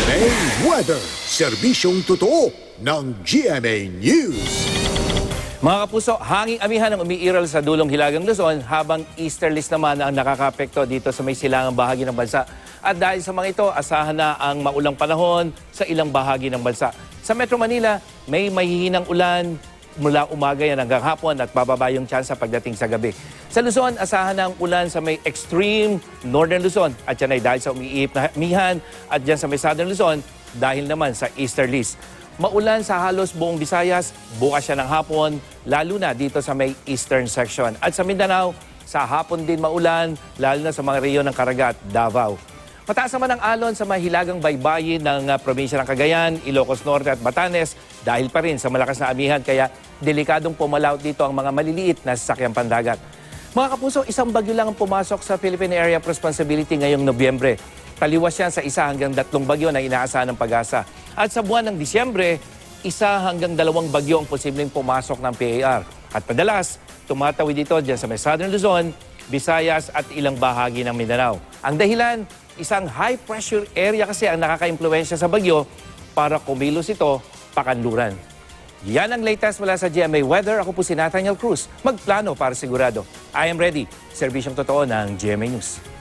GMA Weather. Serbisyong totoo ng GMA News. Mga kapuso, hanging amihan ang umiiral sa dulong Hilagang Luzon habang easterlies naman ang nakakapekto dito sa may silangang bahagi ng bansa. At dahil sa mga ito, asahan na ang maulang panahon sa ilang bahagi ng bansa. Sa Metro Manila, may mahihinang ulan mula umaga yan hanggang hapon at bababa yung tsansa pagdating sa gabi. Sa Luzon, asahan na ang ulan sa may extreme northern Luzon at yan ay dahil sa umiiip na amihan at dyan sa may southern Luzon dahil naman sa easterlies. Maulan sa halos buong Visayas, bukas siya ng hapon, lalo na dito sa may eastern section. At sa Mindanao, sa hapon din maulan, lalo na sa mga rehiyon ng Caraga at Davao. Mataas naman ang alon sa mahilagang baybayin ng probinsya ng Cagayan, Ilocos Norte at Batanes dahil pa rin sa malakas na amihan kaya delikadong pumalaut dito ang mga maliliit na sasakyang pandagat. Mga kapuso, isang bagyo lang ang pumasok sa Philippine Area of Responsibility ngayong Nobyembre. Taliwas yan sa 1 hanggang 3 bagyo na inaasahan ng pag-asa. At sa buwan ng Disyembre, 1 hanggang 2 bagyo ang posibleng pumasok ng PAR. At madalas, tumatawid dito dyan sa may Southern Luzon, Visayas at ilang bahagi ng Mindanao. Ang dahilan, isang high-pressure area kasi ang nakaka-impluwensya sa bagyo para kumilos ito pakanluran. Yan ang latest mula sa GMA Weather. Ako po si Nathaniel Cruz. Magplano para sigurado. I am ready. Serbisyong totoo ng GMA News.